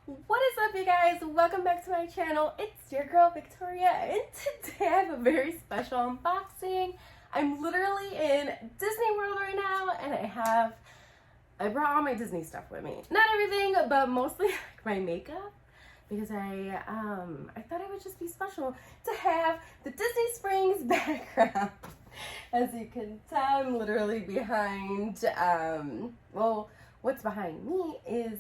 What is up, you guys? Welcome back to my channel. It's your girl Victoria, and today I have a very special unboxing. I'm literally in Disney World right now, and I brought all my Disney stuff with me. Not everything, but mostly like my makeup, because I thought it would just be special to have the Disney Springs background. As you can tell, I'm literally behind, well, what's behind me is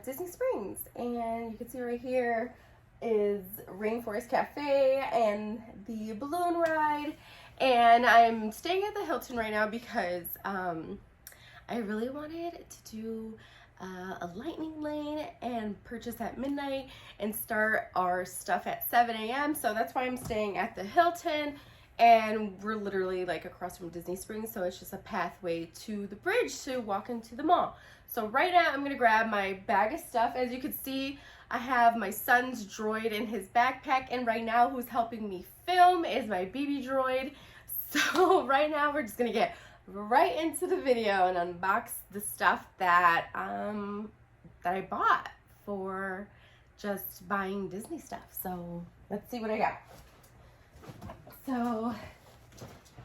Disney Springs, and you can see right here is Rainforest Cafe and the balloon ride, and I'm staying at the Hilton right now because I really wanted to do a lightning lane and purchase at midnight and start our stuff at 7 a.m. So that's why I'm staying at the Hilton, and we're literally like across from Disney Springs, so it's just a pathway to the bridge to walk into the mall. So right now I'm gonna grab my bag of stuff. As you can see, I have my son's droid in his backpack, and right now who's helping me film is my baby droid. So right now we're just gonna get right into the video and unbox the stuff that I bought for just buying Disney stuff. So let's see what I got. So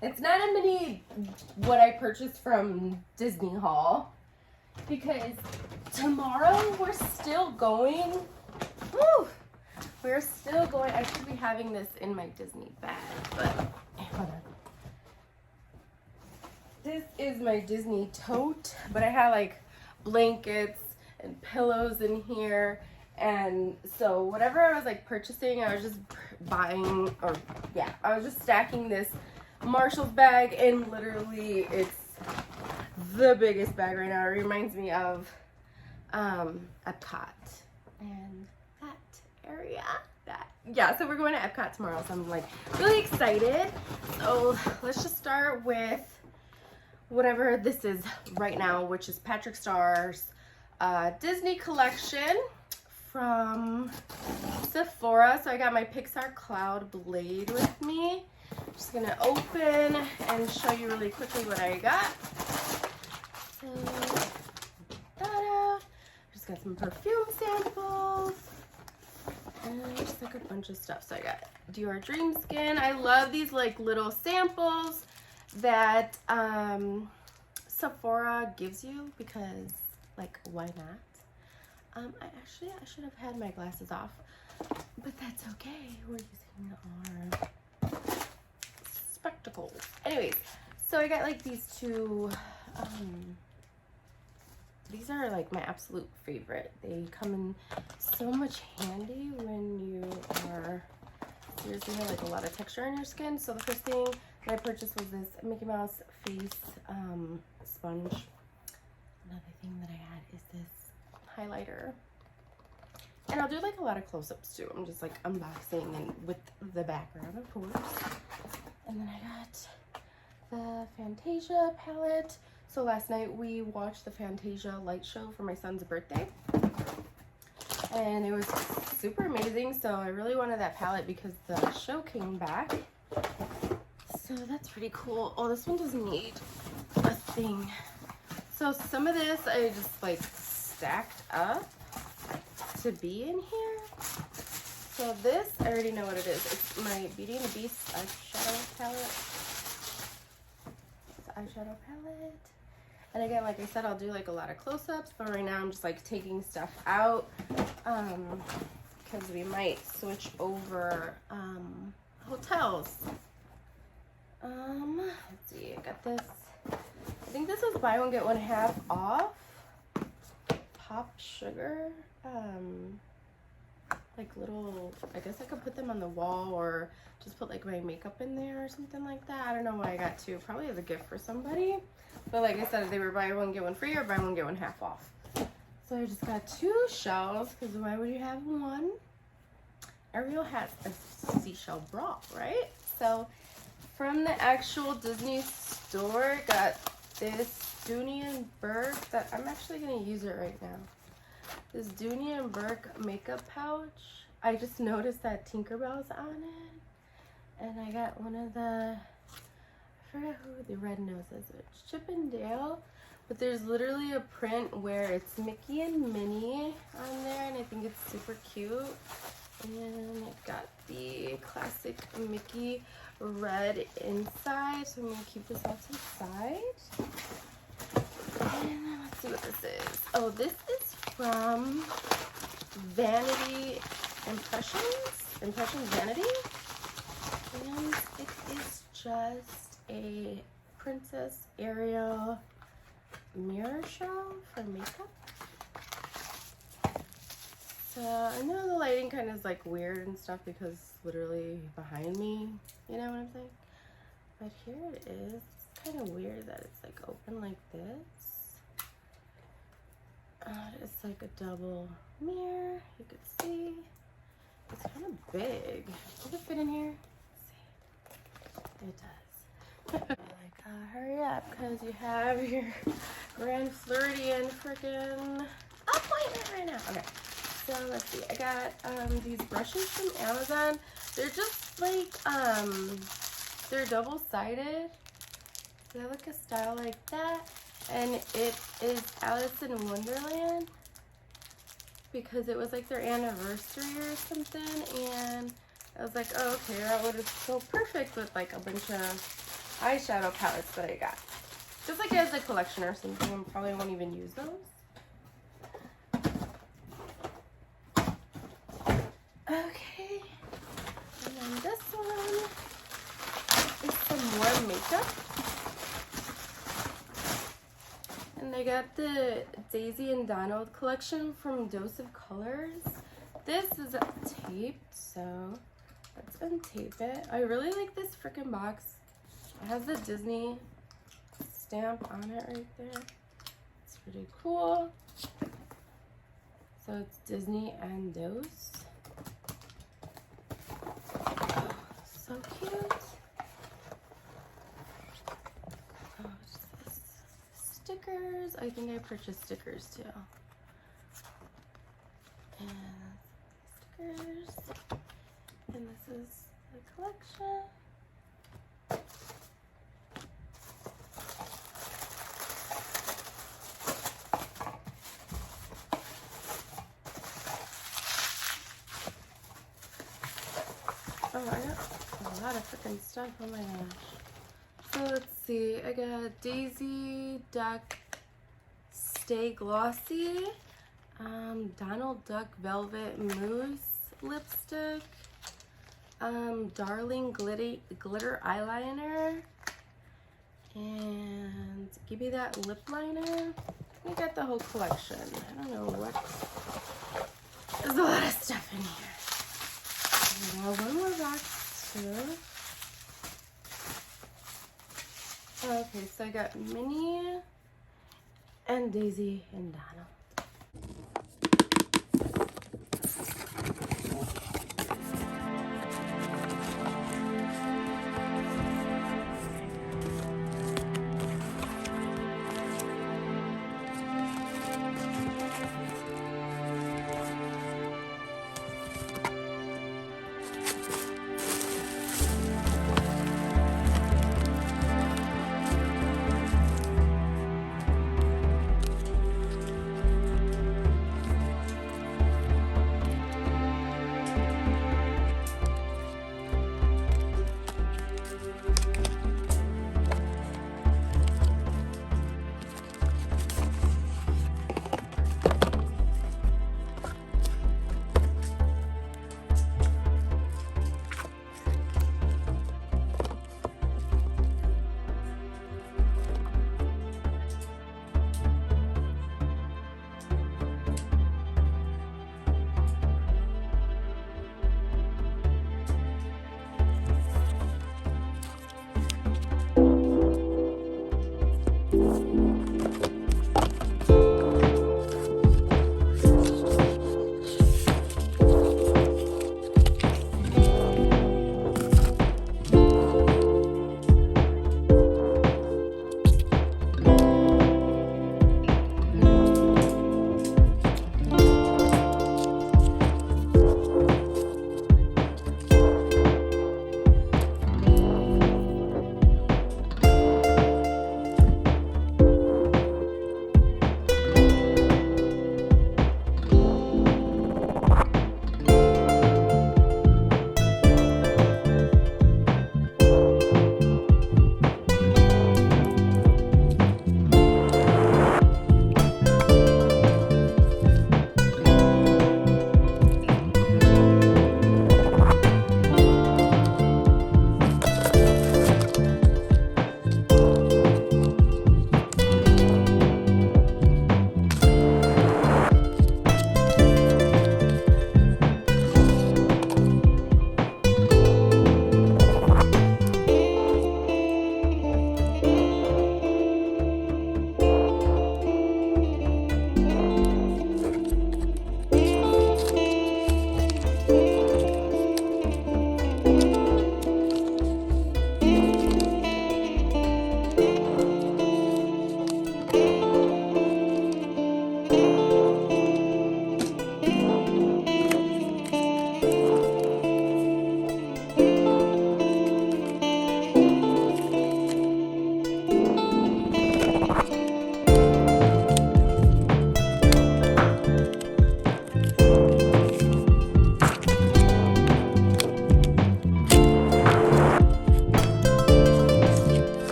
it's not a mini what I purchased from Disney Haul, because tomorrow we're still going. We're still going. I should be having this in my Disney bag, but hold on. This is my Disney tote, but I have like blankets and pillows in here. And so whatever I was like purchasing, I was just buying, or yeah, I was just stacking this Marshall's bag, and literally it's the biggest bag right now. It reminds me of EPCOT and that area. Yeah, so we're going to EPCOT tomorrow, so I'm like really excited. So let's just start with whatever this is right now, which is Patrick Starr's Disney collection from Sephora. So I got my Pixar Cloud Blade with me. I'm just gonna open and show you really quickly what I got. So, ta-da! Just got some perfume samples and just like a bunch of stuff. So I got Dior Dream Skin. I love these like little samples that Sephora gives you, because like, why not? I should have had my glasses off, but that's okay. We're using our spectacles. Anyways, so I got like these two. These are like my absolute favorite. They come in so much handy when you are seriously have like a lot of texture in your skin. So the first thing that I purchased was this Mickey Mouse face sponge. Another thing that I had is this highlighter, and I'll do like a lot of close-ups too. I'm just like unboxing and with the background, of course. And then I got the Fantasia palette. So last night we watched the Fantasia light show for my son's birthday, and it was super amazing. So I really wanted that palette because the show came back. So that's pretty cool. Oh, this one doesn't need a thing. So some of this I just like stacked up to be in here. So this, I already know what it is. It's my Beauty and the Beast eyeshadow palette. It's an eyeshadow palette. And again, like I said, I'll do like a lot of close-ups, but right now I'm just like taking stuff out because we might switch over hotels. Let's see, I got this. I think this was buy one get one half off. Pop sugar, like little, I guess I could put them on the wall or just put like my makeup in there or something like that. I don't know why I got two, probably as a gift for somebody. But like I said, they were buy one get one free or buy one get one half off. So I just got two shells, because why would you have one? Ariel has a seashell bra, right? So from the actual Disney store, got this Dooney and Burke that I'm actually going to use it right now. This Dooney and Burke makeup pouch. I just noticed that Tinkerbell's on it. And I got one of the, I forgot who the red nose is. It's Chip and Dale. But there's literally a print where it's Mickey and Minnie on there, and super cute. And I've got the classic Mickey red inside, so I'm gonna keep this off to the side. And then let's see what this is. Oh, this is from Vanity Impressions Vanity. And it is just a Princess Ariel mirror show for makeup. So I know the lighting kind of is like weird and stuff because it's literally behind me, you know what I'm saying? But here it is. It's kind of weird that it's like open like this. It's like a double mirror, you could see. It's kind of big. Does it fit in here? Let's see. It does. Like, hurry up, because you have your Grand Floridian freaking appointment right now. Okay, so let's see. I got these brushes from Amazon. They're just like, they're double-sided. They have like a style like that. And it is Alice in Wonderland because it was like their anniversary or something, and I was like, oh, okay, that would have so perfect with like a bunch of eyeshadow palettes that I got. Just like as a collection or something, and probably won't even use those. Okay, and then this one is some more makeup. And I got the Daisy and Donald collection from Dose of Colors. This is taped, so let's untape it. I really like this freaking box. It has the Disney stamp on it right there. It's pretty cool. So it's Disney and Dose. Oh, so cute. Stickers. I think I purchased stickers too. And stickers. And this is the collection. Oh, I got a lot of freaking stuff. Oh my gosh. So let's see, I got Daisy Duck Stay Glossy, Donald Duck Velvet Mousse Lipstick, Darling Glitter Eyeliner, and give me that lip liner. We got the whole collection. I don't know what. There's a lot of stuff in here. Now one more box too. Okay, so I got Minnie and Daisy and Donald.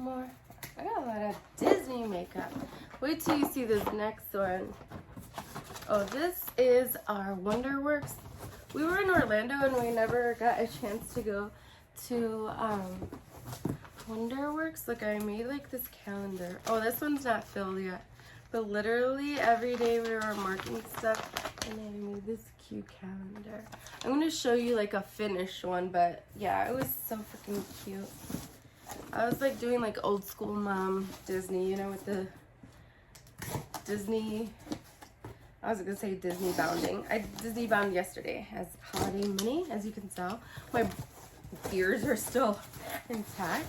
more. I got a lot of Disney makeup. Wait till you see this next one. Oh, this is our Wonderworks. We were in Orlando and we never got a chance to go to Wonderworks. Look, I made like this calendar. Oh, this one's not filled yet. But literally every day we were marking stuff and I made this cute calendar. I'm going to show you like a finished one, but yeah, it was so freaking cute. I was like doing like old school mom Disney, you know, with the Disney, I was going to say Disney bounding. I Disney bound yesterday as holiday mini, as you can tell. My ears are still intact.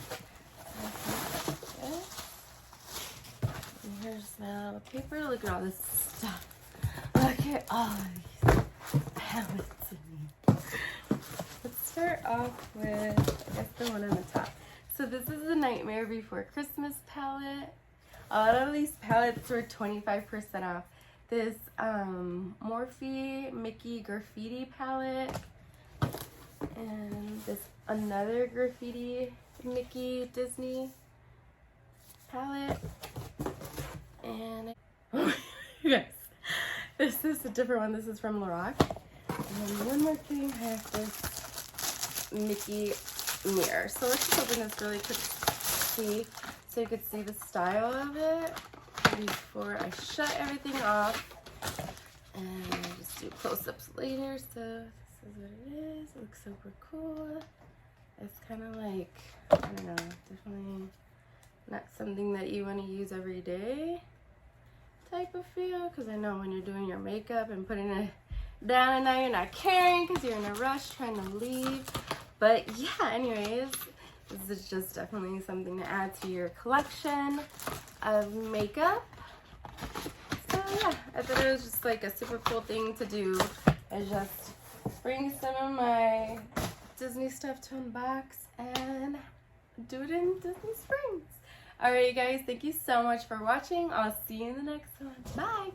Here's my little paper. Look at all this stuff. Look at all these palettes in here. Let's start off with, I guess, the one on the top. So this is the Nightmare Before Christmas palette. A lot of these palettes were 25% off. This Morphe Mickey Graffiti palette. And this another Graffiti Mickey Disney palette. And yes, this is a different one. This is from Lorac. And then one more thing, I have this Mickey mirror. So let's just open this really quick so you could see the style of it before I shut everything off. And I'll just do close-ups later. So this is what it is. It looks super cool. It's kind of like, I don't know, definitely not something that you want to use every day type of feel, because I know when you're doing your makeup and putting it down and now you're not caring because you're in a rush trying to leave. But yeah, anyways, this is just definitely something to add to your collection of makeup. So yeah, I thought it was just like a super cool thing to do, is just bring some of my Disney stuff to unbox and do it in Disney Springs. Alright guys, thank you so much for watching. I'll see you in the next one. Bye!